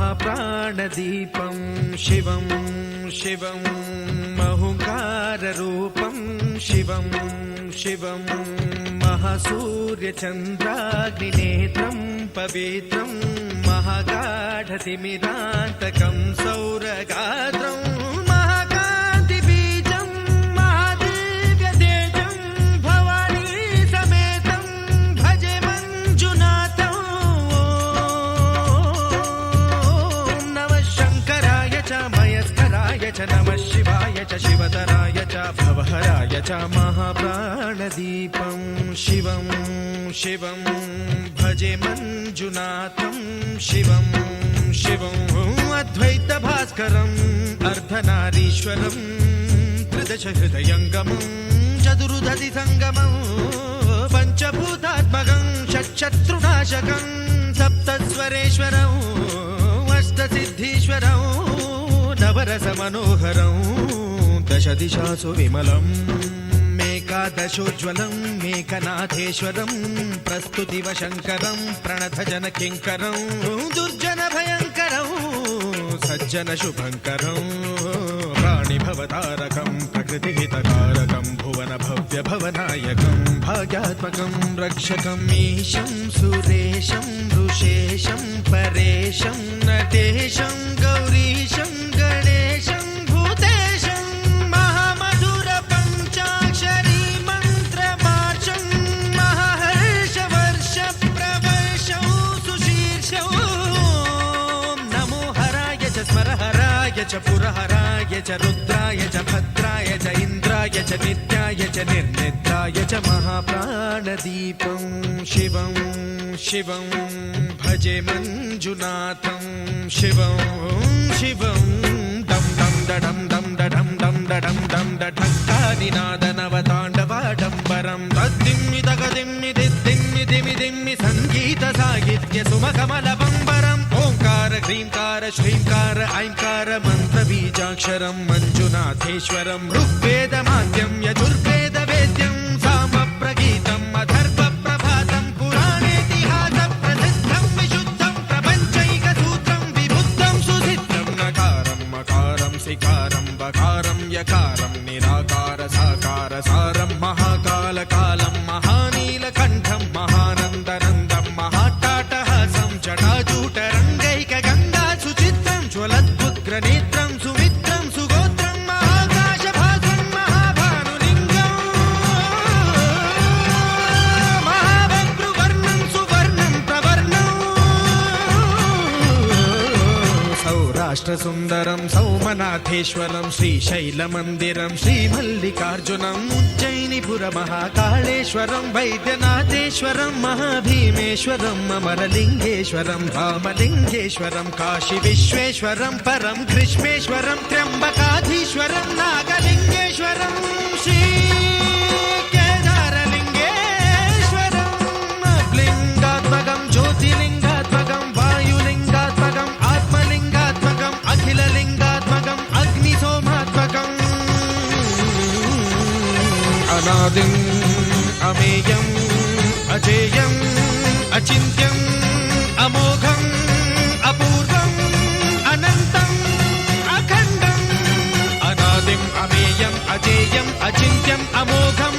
महाप्राणदीपं शिवं शिवं महुकाररूपं शिवं शिवं महासूर्यचन्द्राग्निनेत्रं पवित्रं महागाढतिमिरान्तकं सौरगात्रं महाकान्तिबीजं महादिव्यतेजं भवानी समेतं भजे मञ्जुनाथं। ॐ नमः शङ्कराय च मयस्कराय च नमः शिवाय च शिवतराय च भवहराय च महाप्राणदीपं शिवं शिवं भजे मञ्जुनाथं शिवं शिवं अद्वैतभास्करम् अर्धनारीश्वरं त्रिदशहृदयङ्गमं चतुर्दधिसङ्गमं पञ्चभूतात्मकं षट्शत्रुनाशकं सप्तस्वरेश्वरं अष्टसिद्धीश्वरं नवरसमनोहरं दशदिशासु विमलम् एकादशोज्ज्वलं मेघनाथेश्वरं प्रस्तुतिवशङ्करं प्रणतजनकिङ्करं दुर्जनभयङ्करं सज्जनशुभङ्करं प्राणिभवतारकं प्रकृतिहितकारकं भुवनभव्यभवनायकं भाग्यात्मकं रक्षकं ईशं सुरेशं ऋषेशं परेशं नटेशं गौरीशं गणेशं भूतेशं महामधुरपञ्चाक्षरी मन्त्रमार्चं महर्षवर्षप्रवर्षं सुशीर्षं। नमो हराय च स्मरहराय च पुरहराय च रुद्राय च भद्राय च इन्द्राय च नित्याय च निर्निद्राय च महाप्राणदीपं शिवं शिवं भजे मञ्जुनाथं शिवं शिवं दं दं दडं दं दडं दं दडं दं दढक्कानिनादनवताण्डवाडम्बरं तद्दिम्मि तगदिम्मि दिद्दिम्मि दिमि दिम्मि सङ्गीतसाहित्य सुमकमलबम्बरम् ओङ्कार ह्रीङ्कार श्रीङ्कार ऐङ्कार मन्त्रबीजाक्षरं मञ्जुनाथेश्वरं ऋग्वेदमाद्यं यजुर्वेदवेद्यं सामप्रगीतम् अथर्वप्रभातं पुराणेतिहासप्रसिद्धं विशुद्धं प्रपञ्चैकसूत्रं विबुद्धं सुसिद्धं नकारं मकारं सिकारं बकारं यकारं निराकार साकार सारं महाकालकालं महानीलकण्ठं महानन्दनन्दं महाट्टाटहासं जटाजूटरङ्गैकगङ्गा सुचित्रं ज्वलद्भुग्रनेत्रं सुमित्रं सुगोत्रं महाकाशभासं महाभानुलिङ्गं महावक्तृवर्णं सुवर्णं प्रवर्णं सौराष्ट्रसुन्दरं सौमनाथेश्वरं श्रीशैलमन्दिरं श्रीमल्लिकार्जुनम् उज्जयिनीपुरमहाकाळेश्वरं वैद्यनाथेश्वरं महाभीमेश्वरम् अमरलिङ्गेश्वरं रामलिङ्गेश्वरं काशीविश्वेश्वरं परं ग्रीष्मेश्वरं त्र्यम्बकाधीश्वरं नागलिङ्गेश्वरं श्रीकेदारलिङ्गेश्वरं लिङ्गात्मकं ज्योतिलिङ्गात्मकं वायुलिङ्गात्मकं आत्मलिङ्गात्मकं अखिललिङ्गात्मकं अग्निसोमात्मकम् अनादिम् अमेयम् अजेयम् अचिन्त्यम् अमोघम् अपूर्वम् अनन्तम् अखण्डम् अनादिम् अमेयम् अजेयम् अचिन्त्यम् अमोघम्